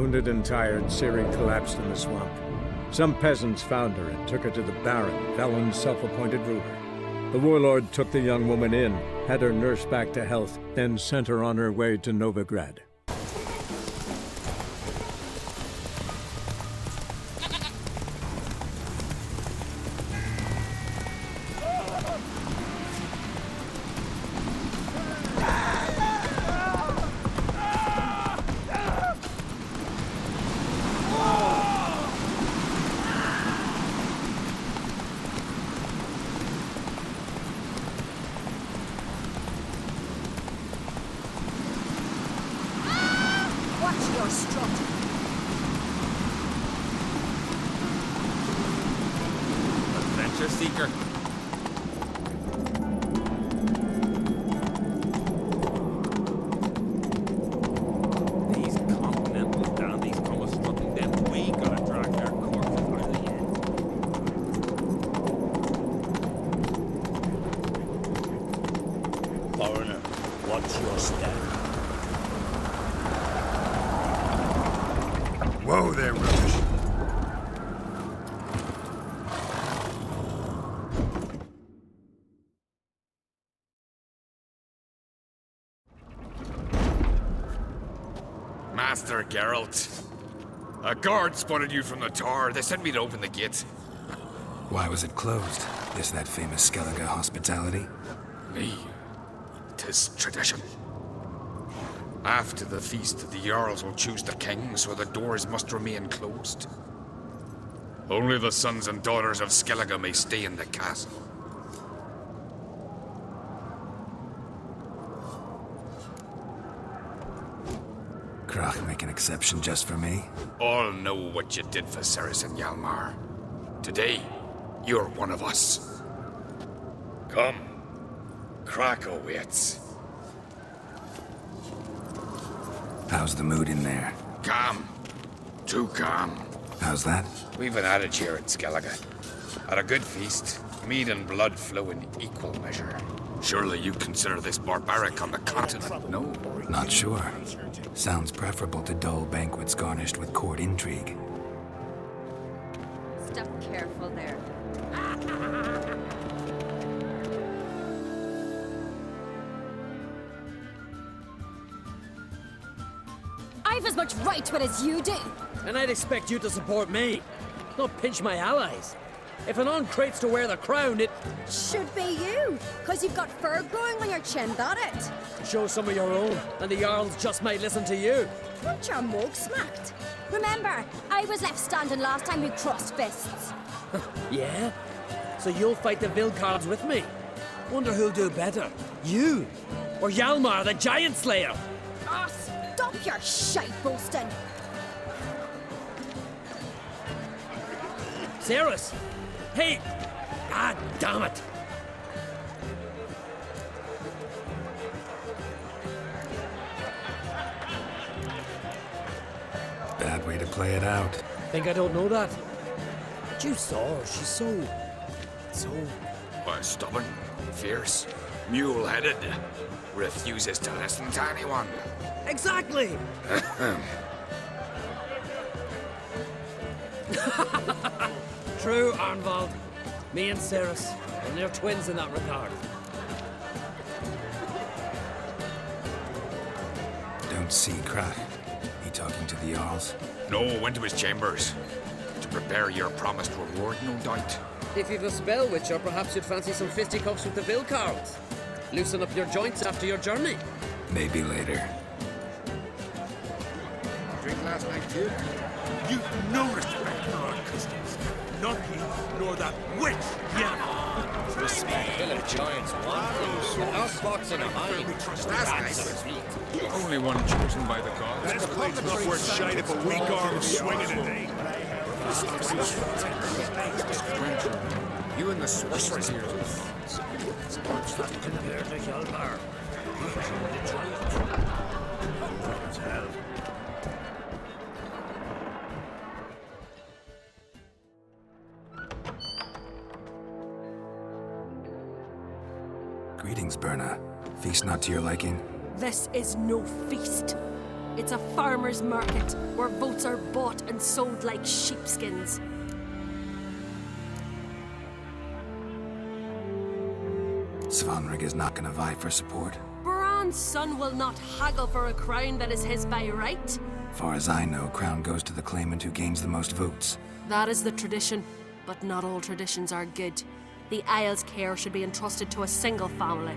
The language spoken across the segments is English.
Wounded and tired, Ciri collapsed in the swamp. Some peasants found her and took her to the Baron, Valen's self-appointed ruler. The warlord took the young woman in, had her nursed back to health, then sent her on her way to Novigrad. Adventure seeker. These continental dandies come a strutting, then we gotta drag their corpses out of the end. Foreigner, watch your step. Whoa there, rubbish. Master Geralt. A guard spotted you from the tower. They sent me to open the gate. Why was it closed? Is that famous Skellige hospitality? Me. 'Tis tradition. After the feast, the Jarls will choose the king, so the doors must remain closed. Only the sons and daughters of Skellige may stay in the castle. Krach make an exception just for me? All know what you did for Ceres and Hjalmar. Today, you're one of us. Come. Krach waits. How's the mood in there? Calm. Too calm. How's that? We've an adage here at Skellige. At a good feast, mead and blood flow in equal measure. Surely you consider this barbaric on the continent, no? Not sure. Sounds preferable to dull banquets garnished with court intrigue. Step careful there. I've as much right to it as you do. And I'd expect you to support me, not pinch my allies. If an uncrate's to wear the crown, it... Should be you, because you've got fur growing on your chin, that it? Show some of your own, and the Jarls just might listen to you. Want your mug smacked? Remember, I was left standing last time we crossed fists. Yeah? So you'll fight the Vilcards with me? Wonder who'll do better, you or Hjalmar the Giant Slayer? Ah, stop your shite boasting. Ceres! Hey! God damn it! Bad way to play it out. Think I don't know that? But you saw her, she's so... Why, stubborn, fierce, mule-headed. Refuses to listen to anyone. Exactly! True, Arnvald. Me and Ceres, and they're twins in that regard. Don't see Krach. He talking to the Jarls? No, went to his chambers. To prepare your promised reward, no doubt. If you've a spell, Witcher, perhaps you'd fancy some fisticuffs with the Vilcards. Loosen up your joints after your journey. Maybe later. Drink last night, too? You've no respect for our customs. Not he, nor that witch, yeah. Respect village giants want us fox in a hind. Last night. Only one chosen by the gods. This blade's not worth shite if a weak arm swinging it, eh? You and the sorceress here. Compared to Hjalmar. Greetings, Berna. Feast not to your liking? This is no feast. It's a farmer's market where votes are bought and sold like sheepskins. Svanrig is not gonna vie for support. Bran's son will not haggle for a crown that is his by right. Far as I know, crown goes to the claimant who gains the most votes. That is the tradition, but not all traditions are good. The Isle's care should be entrusted to a single family.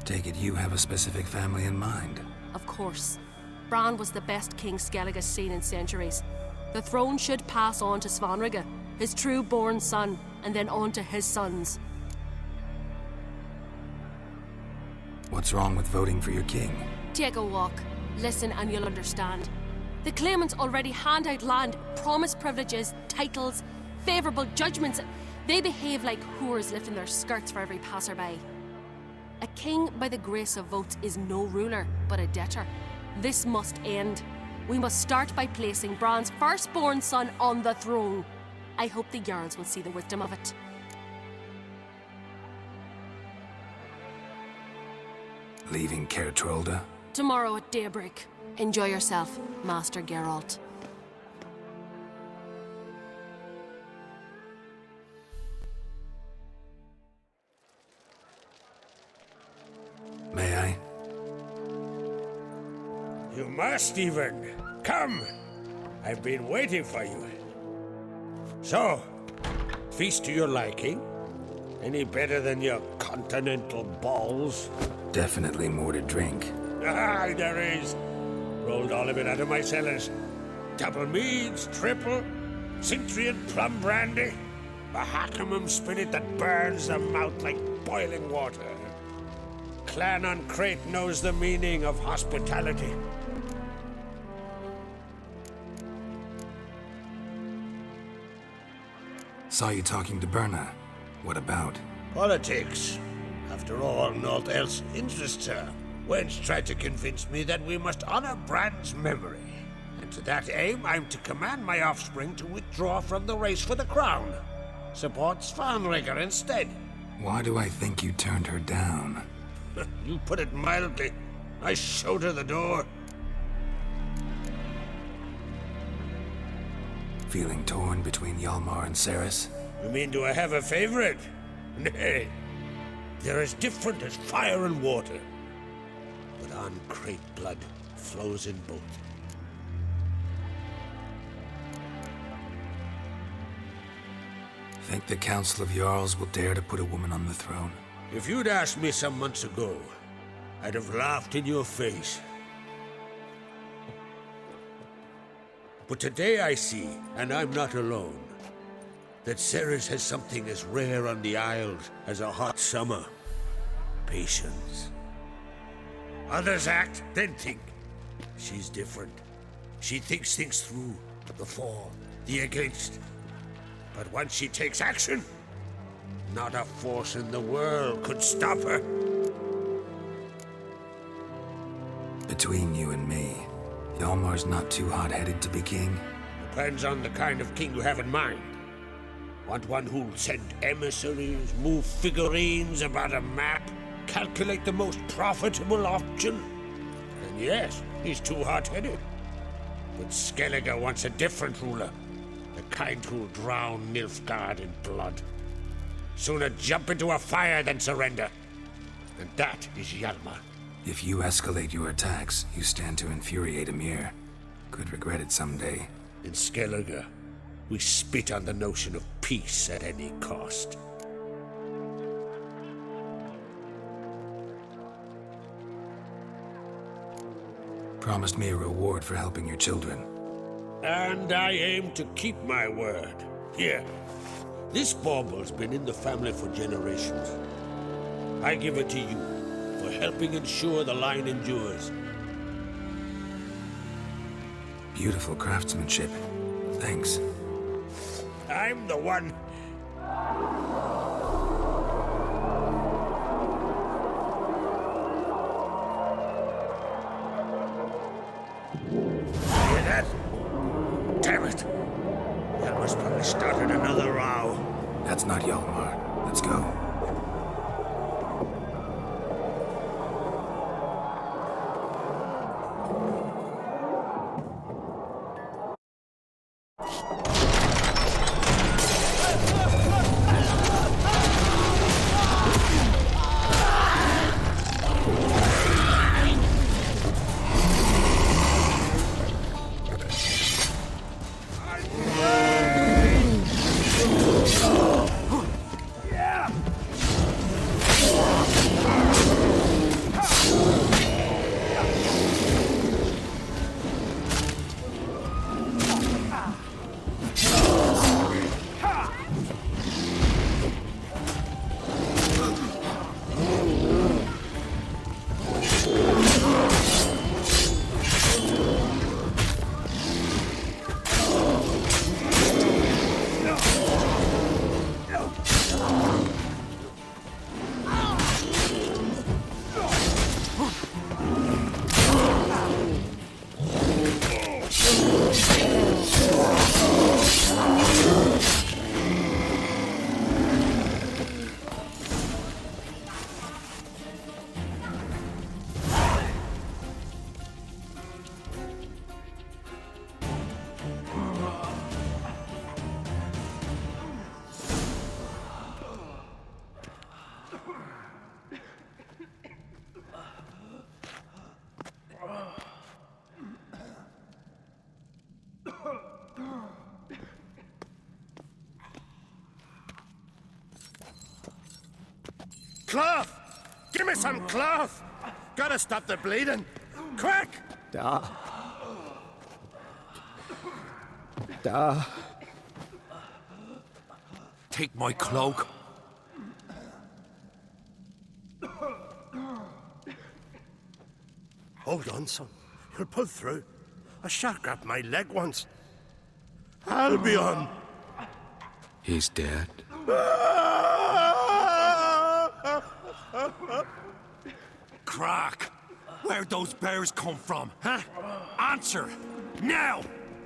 Take it you have a specific family in mind. Of course. Bran was the best king Skellig has seen in centuries. The throne should pass on to Svanrige, his true-born son, and then on to his sons. What's wrong with voting for your king? Take a walk. Listen and you'll understand. The claimants already hand out land, promise privileges, titles, favourable judgments. They behave like whores lifting their skirts for every passerby. A king by the grace of votes is no ruler, but a debtor. This must end. We must start by placing Bran's firstborn son on the throne. I hope the Jarls will see the wisdom of it. Leaving Caer Trolda? Tomorrow at daybreak. Enjoy yourself, Master Geralt. May I? You must, even. Come! I've been waiting for you. So, feast to your liking? Any better than your continental balls? Definitely more to drink. Ah, there is. Rolled all of it out of my cellars. Double meads, triple, Cintrian plum brandy, a Hackamum spirit that burns the mouth like boiling water. Clan on Crate knows the meaning of hospitality. Saw you talking to Berna. What about? Politics. After all, naught else interests her. Wench tried to convince me that we must honor Bran's memory. And to that aim, I'm to command my offspring to withdraw from the race for the crown. Support Svanrige instead. Why do I think you turned her down? You put it mildly. I showed her the door. Feeling torn between Hjalmar and Cerys? You mean, do I have a favorite? Nay. They're as different as fire and water. But on Crate blood flows in both. Think the Council of Jarls will dare to put a woman on the throne? If you'd asked me some months ago, I'd have laughed in your face. But today I see, and I'm not alone, that Cerys has something as rare on the Isles as a hot summer. Patience. Others act, then think. She's different. She thinks things through, the for, the against. But once she takes action, not a force in the world could stop her. Between you and me, Hjalmar's not too hot-headed to be king? Depends on the kind of king you have in mind. Want one who'll send emissaries, move figurines about a map, calculate the most profitable option? Then yes, he's too hot-headed. But Skellige wants a different ruler. The kind who'll drown Nilfgaard in blood. Sooner jump into a fire than surrender. And that is Hjalmar. If you escalate your attacks, you stand to infuriate Emir. Could regret it someday. In Skellige, we spit on the notion of peace at any cost. Promised me a reward for helping your children. And I aim to keep my word. Here, this bauble's been in the family for generations. I give it to you for helping ensure the line endures. Beautiful craftsmanship. Thanks. I'm the one. Hear that? Damn it! Hjalmar's probably started another row. That's not Hjalmar. Let's go. Cloth! Give me some cloth! Gotta stop the bleeding! Quick! Da. Take my cloak. Hold on, son. You'll pull through. A shark grabbed my leg once. Albion! He's dead. Crack! Where'd those bears come from, huh? Answer! Now!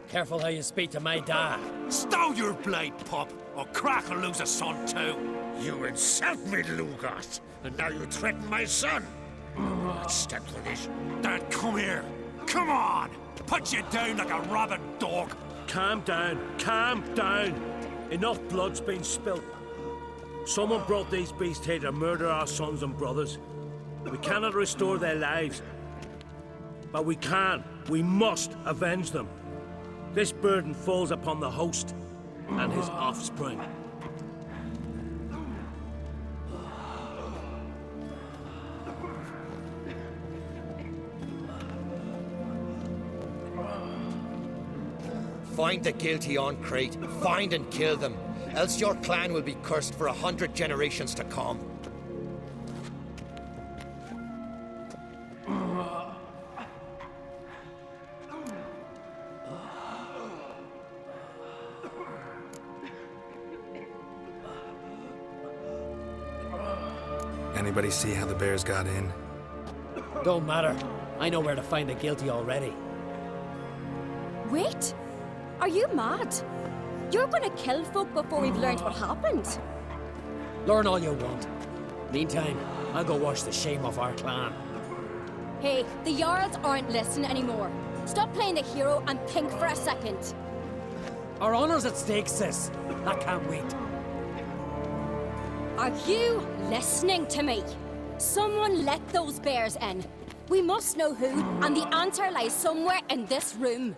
Careful how you speak to my dad. Stow your blade, pup, or Crack will lose a son too. You insult me, Lugos, and now you threaten my son. Let's step for this. Dad, come here. Come on! Put you down like a rabid dog. Calm down, calm down. Enough blood's been spilt. Someone brought these beasts here to murder our sons and brothers. We cannot restore their lives. But we must avenge them. This burden falls upon the host and his offspring. Find the guilty on Crete. Find and kill them. Else your clan will be cursed for 100 generations to come. Anybody see how the bears got in? Don't matter. I know where to find the guilty already. Wait! Are you mad? You're gonna kill folk before we've learned what happened. Learn all you want. Meantime, I'll go wash the shame off our clan. Hey, the Jarls aren't listening anymore. Stop playing the hero and think for a second. Our honor's at stake, sis. I can't wait. Are you listening to me? Someone let those bears in. We must know who, and the answer lies somewhere in this room.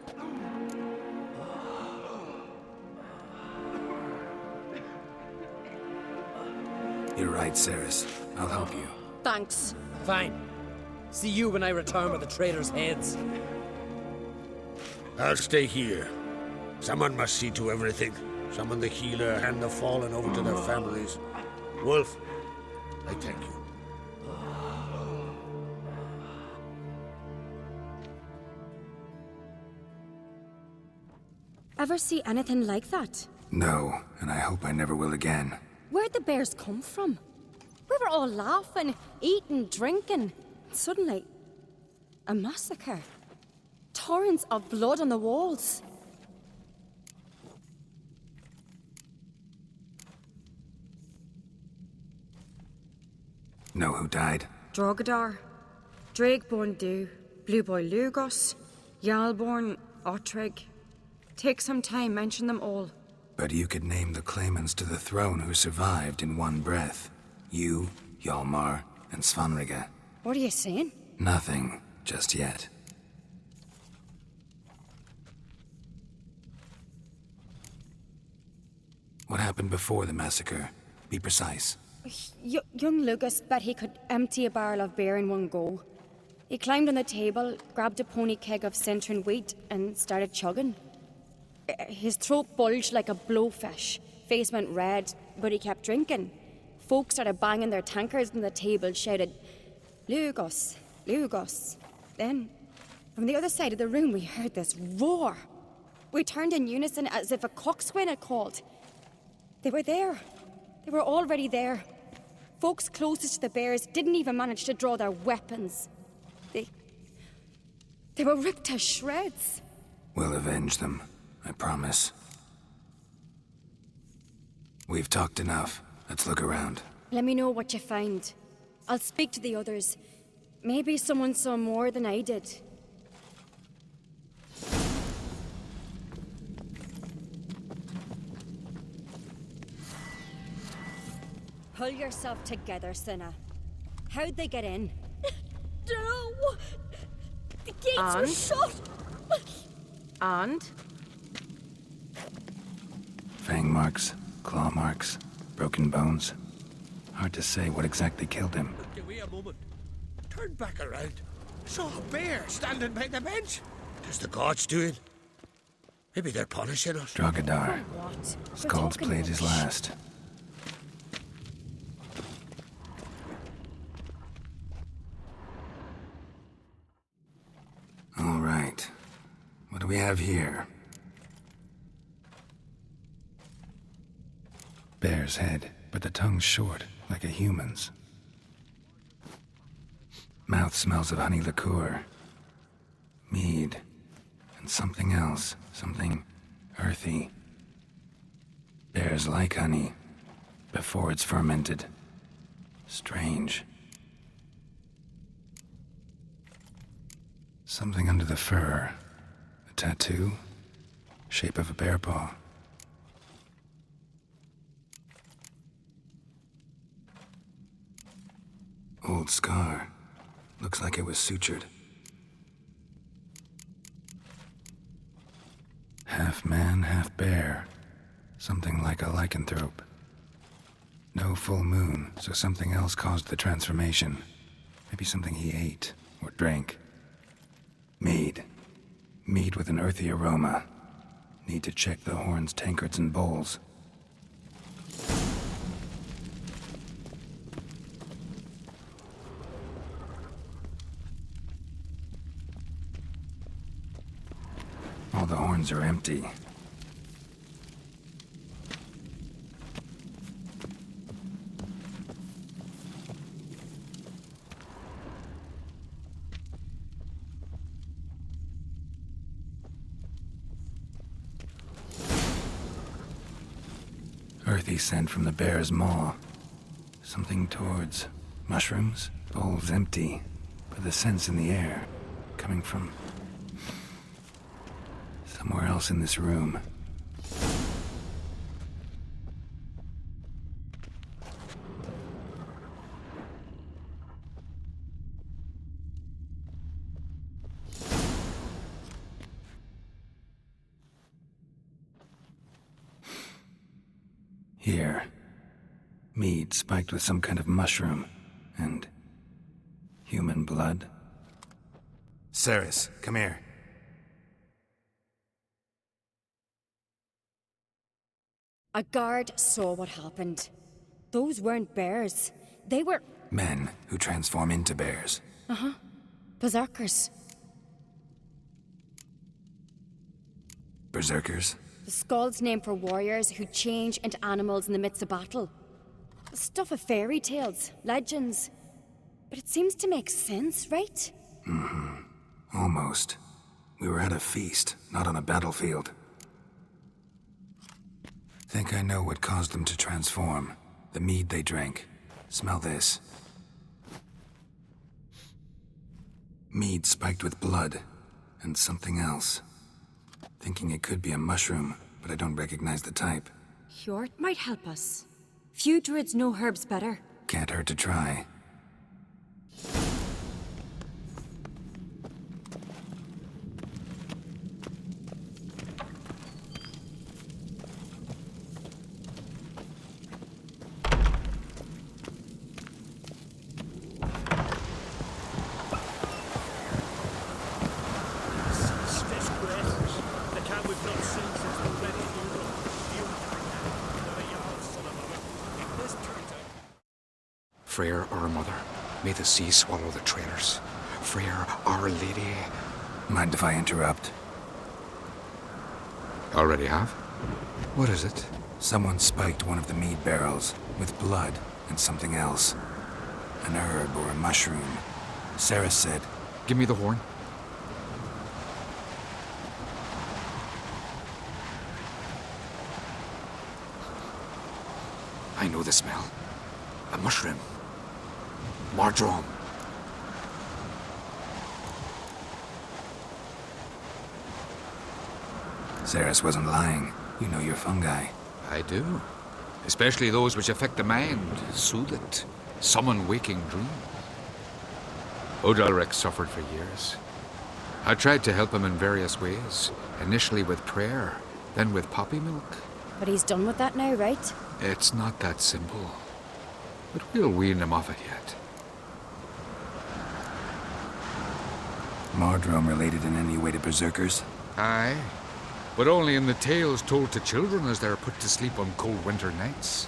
You're right, Ceres. I'll help you. Thanks. Fine. See you when I return with the traitors' heads. I'll stay here. Someone must see to everything. Summon the healer and the fallen over to their families. Wolf, I thank you. Ever see anything like that? No, and I hope I never will again. Where'd the bears come from? We were all laughing, eating, drinking. Suddenly, a massacre. Torrents of blood on the walls. Know who died? Drogadar, Drakeborn Du, Blue Boy Lugos, Jarlborn, Ottrig. Take some time, mention them all. But you could name the claimants to the throne who survived in one breath. You, Hjalmar, and Svanrige. What are you saying? Nothing, just yet. What happened before the massacre? Be precise. Young Lucas bet he could empty a barrel of beer in one go. He climbed on the table, grabbed a pony keg of Centron wheat, and started chugging. His throat bulged like a blowfish, face went red, but he kept drinking. Folk started banging their tankards on the table, shouted, "Lugos, Lugos." Then, from the other side of the room, we heard this roar. We turned in unison as if a coxswain had called. They were there. They were already there. Folks closest to the bears didn't even manage to draw their weapons. They were ripped to shreds. We'll avenge them, I promise. We've talked enough. Let's look around. Let me know what you find. I'll speak to the others. Maybe someone saw more than I did. Pull yourself together, Cinna. How'd they get in? No! The gates were shut! And? Fang marks, claw marks, broken bones. Hard to say what exactly killed him. Give me a moment. Turned back around. Saw a bear standing by the bench. Is the gods doing? Maybe they're punishing us. Drogadar. What? Skald's played his last. All right. What do we have here? Bear's head, but the tongue's short, like a human's. Mouth smells of honey liqueur. Mead. And something else. Something earthy. Bears like honey, before it's fermented. Strange. Something under the fur. A tattoo? Shape of a bear paw. Old scar. Looks like it was sutured. Half man, half bear. Something like a lycanthrope. No full moon, so something else caused the transformation. Maybe something he ate or drank. Mead. Mead with an earthy aroma. Need to check the horns, tankards, and bowls. All the horns are empty. Earthy scent from the bear's maw. Something towards mushrooms. Bowls empty, but the scent's in the air, coming from somewhere else in this room. Here. Mead spiked with some kind of mushroom. And human blood. Ceres, come here. A guard saw what happened. Those weren't bears. They were... Men who transform into bears. Uh-huh. Berserkers. Berserkers? The Skald's name for warriors who change into animals in the midst of battle. The stuff of fairy tales, legends. But it seems to make sense, right? Mm-hmm. Almost. We were at a feast, not on a battlefield. Think I know what caused them to transform. The mead they drank. Smell this. Mead spiked with blood. And something else. Thinking it could be a mushroom, but I don't recognize the type. Hjort might help us. Few druids know herbs better. Can't hurt to try. Freyr, our mother, may the sea swallow the traitors. Freyr, our lady. Mind if I interrupt? Already have? What is it? Someone spiked one of the mead barrels with blood and something else. An herb or a mushroom. Sarah said... Give me the horn. I know the smell. A mushroom. Marjoram. Ceres wasn't lying. You know your fungi. I do. Especially those which affect the mind, soothe it, summon waking dreams. Odalric suffered for years. I tried to help him in various ways, initially with prayer, then with poppy milk. But he's done with that now, right? It's not that simple. but we'll wean him off it yet. Mardrome related in any way to berserkers? Aye, but only in the tales told to children as they're put to sleep on cold winter nights.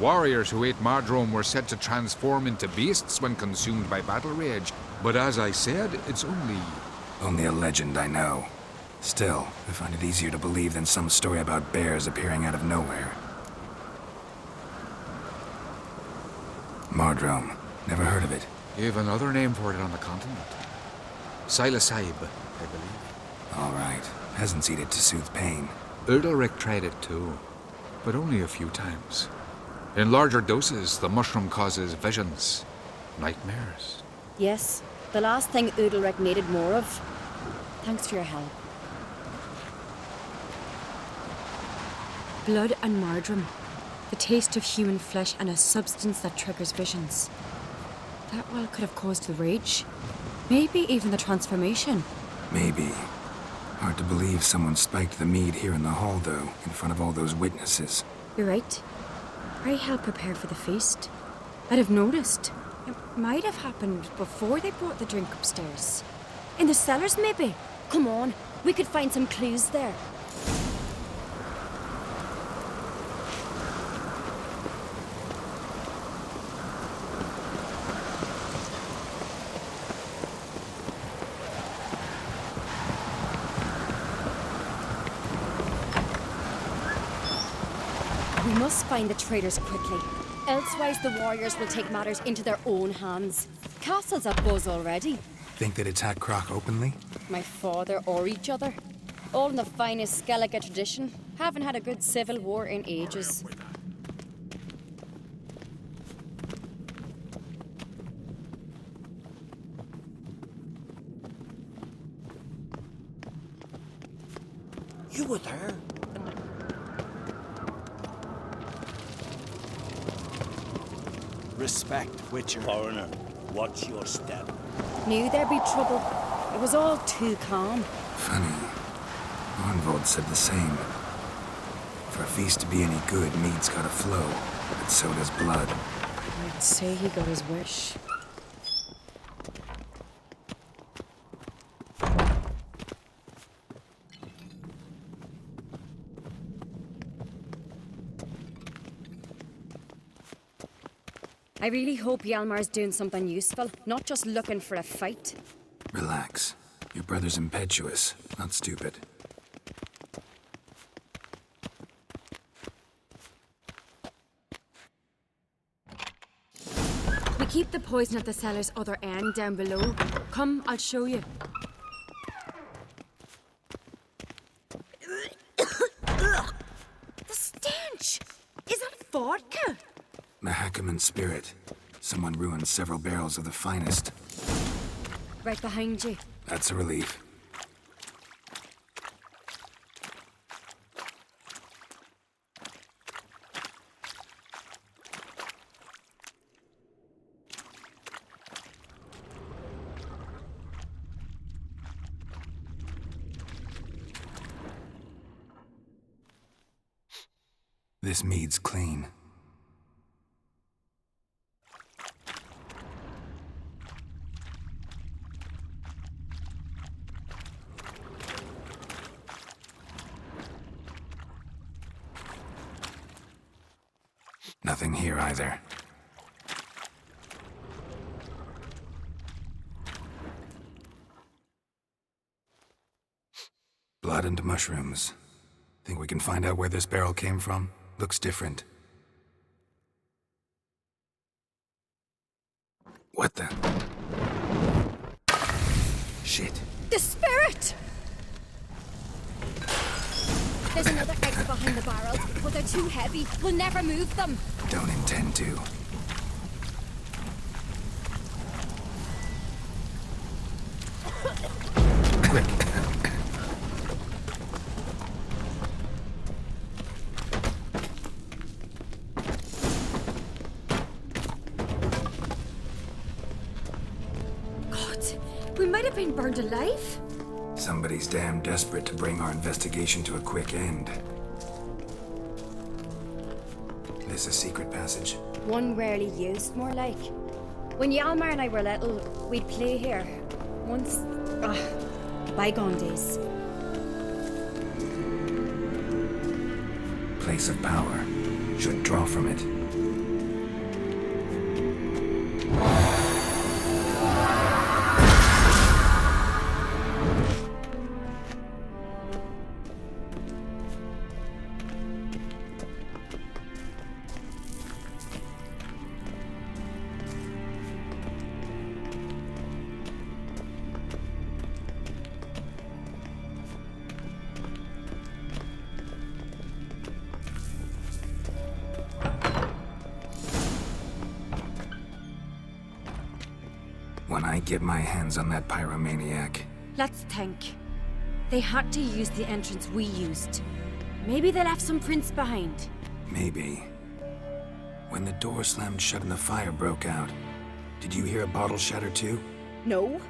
Warriors who ate Mardrome were said to transform into beasts when consumed by battle rage, but as I said, it's Only a legend, I know. Still, I find it easier to believe than some story about bears appearing out of nowhere. Mardrome. Never heard of it. You have another name for it on the continent. Silasib, I believe. All right. Peasants eat it to soothe pain. Udalric tried it too, but only a few times. In larger doses, the mushroom causes visions, nightmares. Yes, the last thing Udalric needed more of. Thanks for your help. Blood and Mardrome. The taste of human flesh and a substance that triggers visions. That well could have caused the rage. Maybe even the transformation. Maybe. Hard to believe someone spiked the mead here in the hall, though, in front of all those witnesses. You're right. I helped prepare for the feast. I'd have noticed. It might have happened before they brought the drink upstairs. In the cellars, maybe? Come on, we could find some clues there. We must find the traitors quickly. Elsewise, the warriors will take matters into their own hands. Castle's a buzz already. Think they'd attack Croc openly? My father or each other. All in the finest Skellige tradition. Haven't had a good civil war in ages. You were there? Respect, Witcher. Foreigner, watch your step. Knew there'd be trouble. It was all too calm. Funny. Arnvold said the same. For a feast to be any good, mead's gotta flow, but so does blood. I'd say he got his wish. I really hope Hjalmar's doing something useful, not just looking for a fight. Relax. Your brother's impetuous, not stupid. We keep the poison at the cellar's other end down below. Come, I'll show you. The stench! Is that vodka? Mahakaman spirit. Someone ruined several barrels of the finest. Right behind you. That's a relief. This mead's clean. Nothing here either. Blood and mushrooms. Think we can find out where this barrel came from? Looks different. What the? Shit. The spirit! There's another exit behind the barrels, but they're too heavy. We'll never move them. Don't intend to. Quick. God, we might have been burned alive. Somebody's damn desperate to bring our investigation to a quick end. this a secret passage? One rarely used, more like. When Hjalmar and I were little, we'd play here. Once... bygone days. Place of power. Should draw from it. When I get my hands on that pyromaniac. Let's think. They had to use the entrance we used. Maybe they left some prints behind. Maybe. When the door slammed shut and the fire broke out, did you hear a bottle shatter too? No,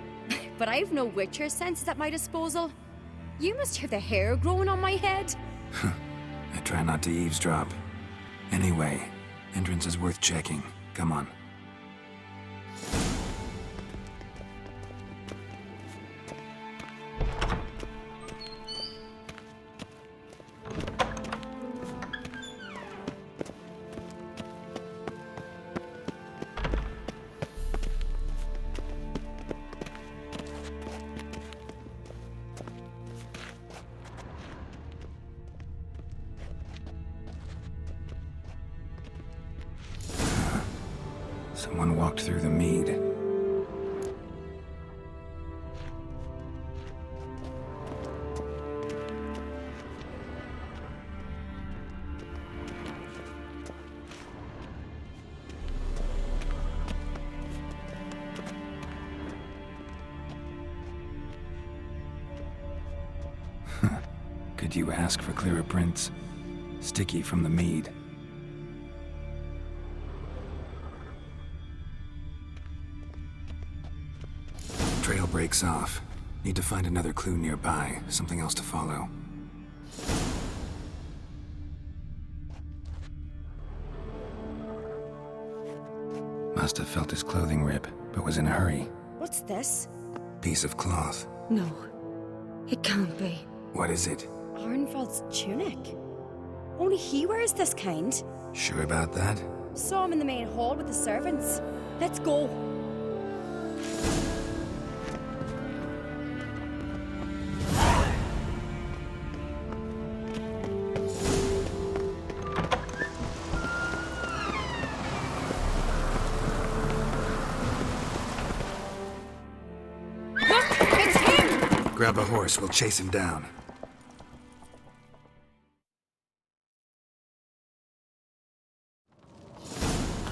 but I've no witcher senses at my disposal. You must hear the hair growing on my head. I try not to eavesdrop. Anyway, entrance is worth checking. Come on. Someone walked through the mead. Could you ask for clearer prints? Sticky from the mead. Trail breaks off. Need to find another clue nearby, something else to follow. Must have felt his clothing rip, but was in a hurry. What's this? Piece of cloth. No, it can't be. What is it? Arnvald's tunic. Only he wears this kind. Sure about that? Saw him in the main hall with the servants. Let's go. Grab a horse, we'll chase him down.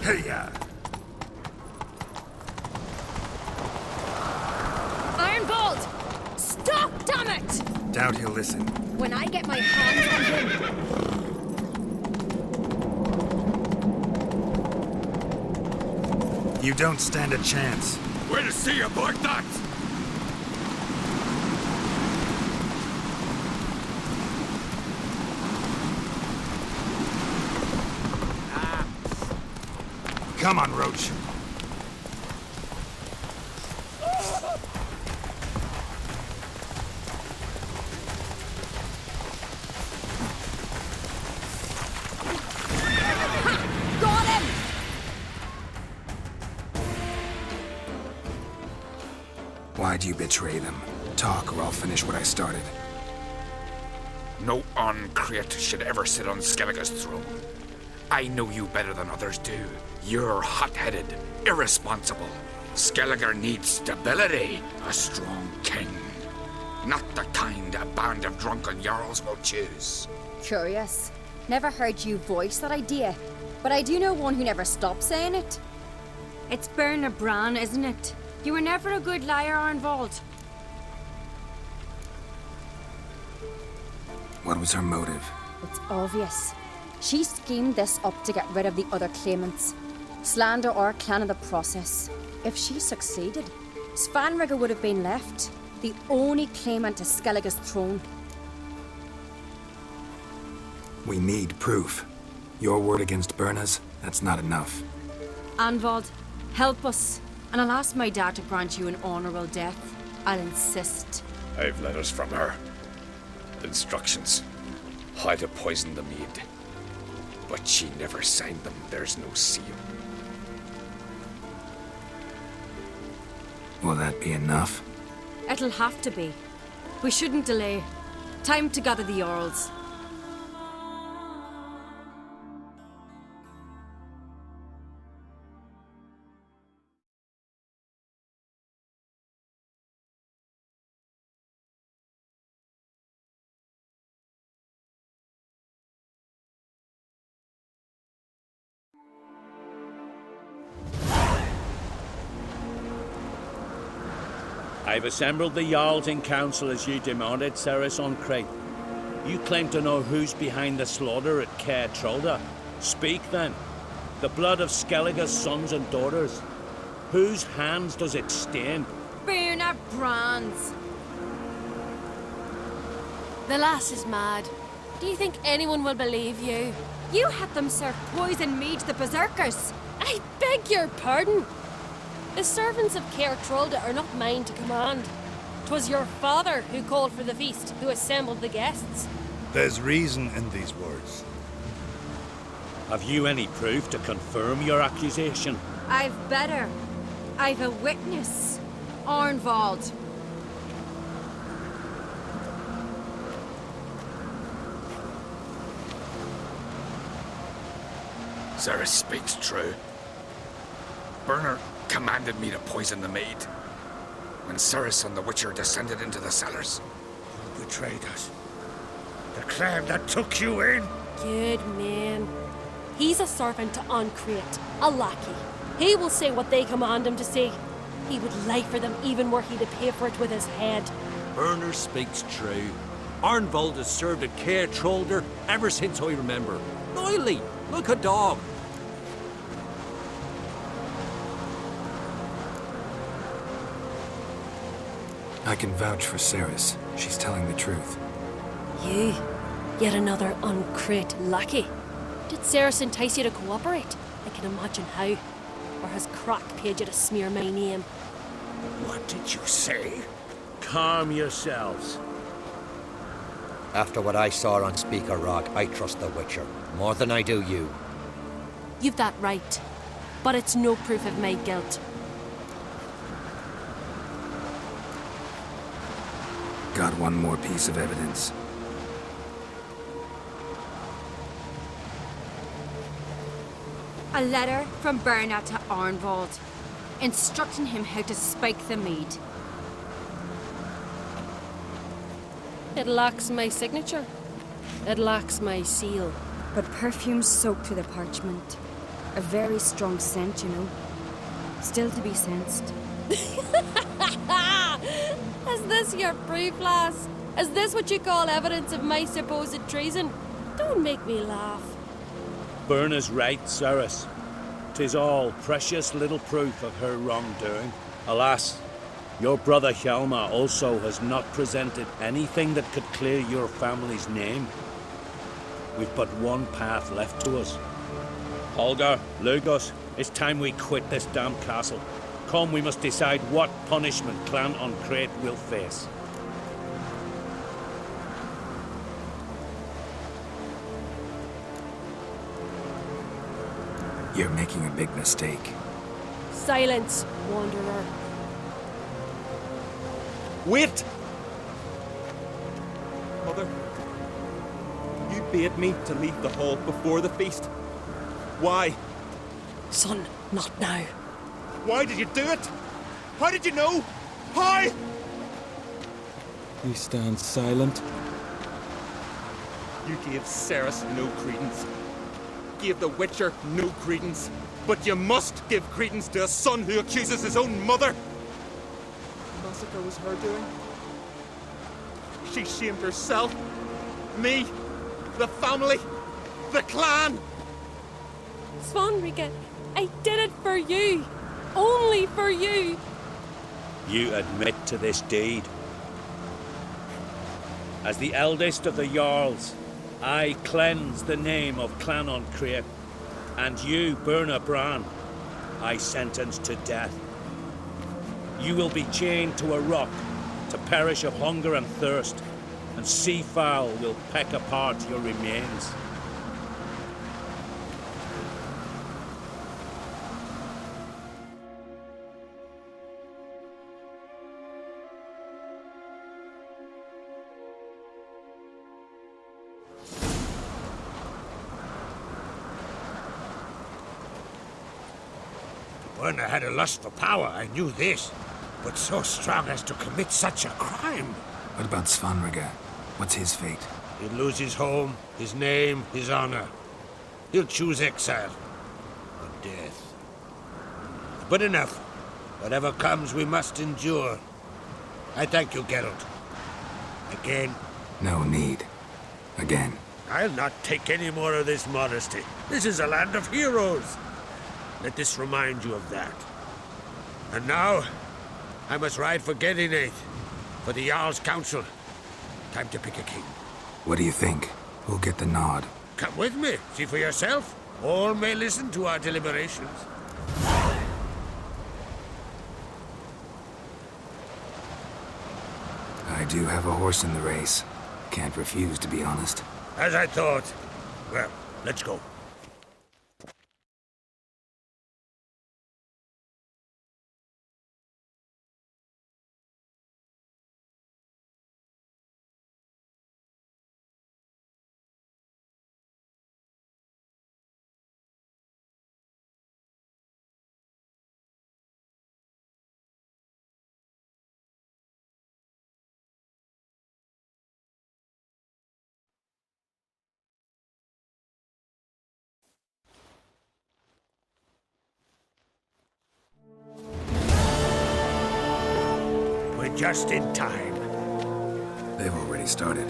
Hey-ya! Arnvald! Stop, damn it! Doubt he'll listen. When I get my hands on him... You don't stand a chance. Way to see you, like that! Come on, Roach. Got him! Why'd you betray them? Talk or I'll finish what I started. No uncreate should ever sit on Skellige's throne. I know you better than others do. You're hot-headed, irresponsible. Skellige needs stability, a strong king. Not the kind a band of drunken jarls will choose. Curious. Never heard you voice that idea, but I do know one who never stops saying it. It's Bernard Bran, isn't it? You were never a good liar, Arnvald. What was her motive? It's obvious. She schemed this up to get rid of the other claimants. Slander our clan in the process. If she succeeded, Svanrige would have been left, the only claimant to Skellige's throne. We need proof. Your word against Birna's? That's not enough. Anvald, help us, and I'll ask my dad to grant you an honorable death. I'll insist. I've letters from her. Instructions. How to poison the maid. But she never signed them. There's no seal. Will that be enough? It'll have to be. We shouldn't delay. Time to gather the Jarls. I've assembled the Jarls in council as you demanded, Ceres on Crate. You claim to know who's behind the slaughter at Caer Trolda. Speak then. The blood of Skellige's sons and daughters. Whose hands does it stain? Birna Brands. The lass is mad. Do you think anyone will believe you? You had them serve poison mead to the berserkers. I beg your pardon. The servants of Caer Trolda are not mine to command. 'Twas your father who called for the feast, who assembled the guests. There's reason in these words. Have you any proof to confirm your accusation? I've better. I've a witness. Arnvald. Ceres speaks true. Birna commanded me to poison the maid. When Ceres and the Witcher descended into the cellars. You betrayed us. The clan that took you in. Good man. He's a servant to Ancrate, a lackey. He will say what they command him to say. He would lie for them even were he to pay for it with his head. Birna speaks true. Arnvald has served at Caer Trolder ever since I remember. Oily, like a dog. I can vouch for Ceres. She's telling the truth. You, yet another Ancrate lackey. Did Ceres entice you to cooperate? I can imagine how. Or has Crack paid you to smear my name? What did you say? Calm yourselves. After what I saw on Speaker Rock, I trust the Witcher. More than I do you. You've that right. But it's no proof of my guilt. Got one more piece of evidence. A letter from Birna to Arnvald, instructing him how to spike the mead. It lacks my signature. It lacks my seal. But perfume soaked through the parchment. A very strong scent, you know. Still to be sensed. Is this your proof, lass? Is this what you call evidence of my supposed treason? Don't make me laugh. Birna's right, Ceres. 'Tis all precious little proof of her wrongdoing. Alas, your brother Hjalmar also has not presented anything that could clear your family's name. We've but one path left to us. Holger, Lugos, it's time we quit this damn castle. Come, we must decide what punishment Clan Ancrate will face. You're making a big mistake. Silence, wanderer. Wait! Mother, you bade me to leave the hall before the feast. Why? Son, not now. Why did you do it? How did you know? How? You stand silent. You gave Ceres no credence. Gave the Witcher no credence. But you must give credence to a son who accuses his own mother. The massacre was her doing. She shamed herself, me, the family, the clan. Svanrika, I did it for you. Only for you. You admit to this deed. As the eldest of the Jarls, I cleanse the name of Clannon Crape, and you, Burna Bran, I sentence to death. You will be chained to a rock to perish of hunger and thirst, and seafowl will peck apart your remains. Burna had a lust for power, I knew this. But so strong as to commit such a crime. What about Svanrige? What's his fate? He'll lose his home, his name, his honor. He'll choose exile. Or death. But enough. Whatever comes, we must endure. I thank you, Geralt. Again. No need. Again. I'll not take any more of this modesty. This is a land of heroes. Let this remind you of that. And now, I must ride for Gedinath, for the Jarl's Council. Time to pick a king. What do you think? Who'll get the nod? Come with me, see for yourself. All may listen to our deliberations. I do have a horse in the race. Can't refuse, to be honest. As I thought. Well, let's go. Just in time. They've already started.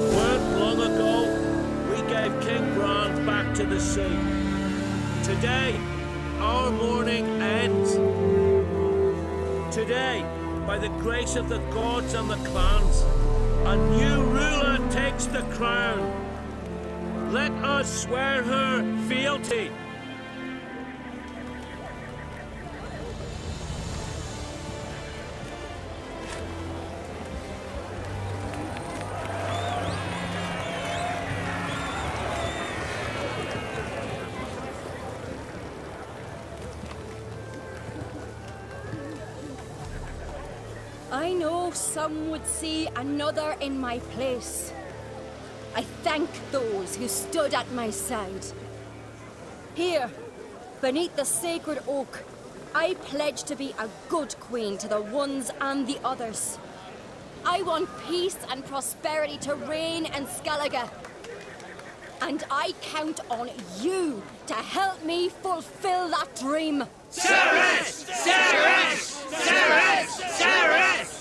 Weren't long ago, we gave King Bran back to the sea. Today, our mourning ends. Today, by the grace of the gods and the clans, a new ruler takes the crown. Let us swear her fealty. I know some would see another in my place. I thank those who stood at my side. Here, beneath the sacred oak, I pledge to be a good queen to the ones and the others. I want peace and prosperity to reign in Skellige. And I count on you to help me fulfill that dream. Ceres! Ceres! Ceres! Ceres!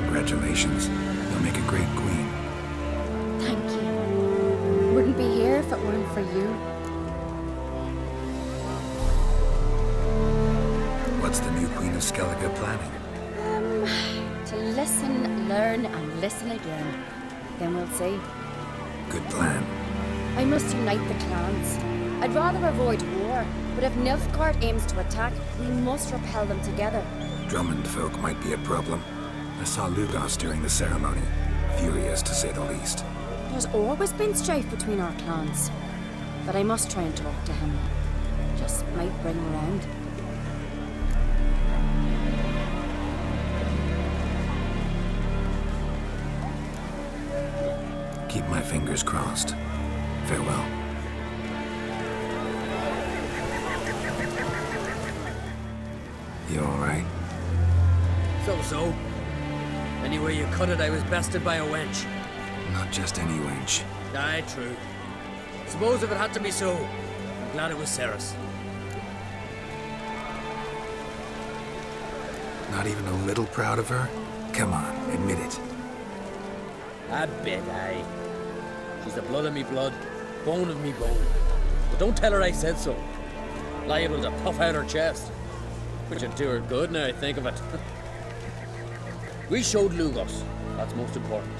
Congratulations. You'll make a great queen. Thank you. Wouldn't be here if it weren't for you. What's the new Queen of Skellige planning? To listen, learn, and listen again. Then we'll see. Good plan. I must unite the clans. I'd rather avoid war, but if Nilfgaard aims to attack, we must repel them together. Drummond folk might be a problem. I saw Lugos during the ceremony. Furious, to say the least. There's always been strife between our clans. But I must try and talk to him. Just might bring him around. keep my fingers crossed. Farewell. You alright? So. Anyway you cut it, I was bested by a wench. Not just any wench. Aye, true. Suppose if it had to be so, I'm glad it was Ceres. Not even a little proud of her? Come on, admit it. A bit, aye. She's the blood of me blood, bone of me bone. But don't tell her I said so. Liable to puff out her chest. Which would do her good now I think of it. We showed Lugos. That's most important.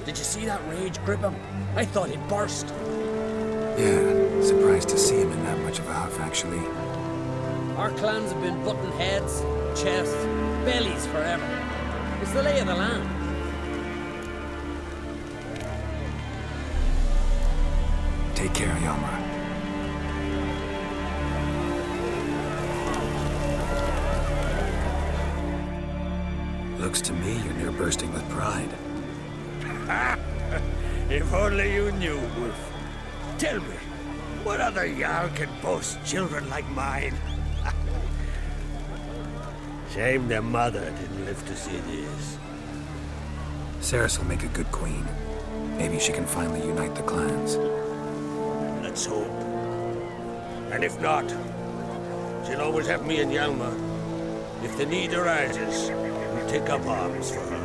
Did you see that rage grip him? I thought he'd burst. Yeah, surprised to see him in that much of a huff, actually. Our clans have been butting heads, chests, bellies forever. It's the lay of the land. Take care, Yomra. Looks to me you're near bursting with pride. If only you knew, Wolf. Tell me, what other Jarl can boast children like mine? Shame their mother didn't live to see this. Ceres will make a good queen. Maybe she can finally unite the clans. Let's hope. And if not, she'll always have me and Yalma. If the need arises, we'll take up arms for her.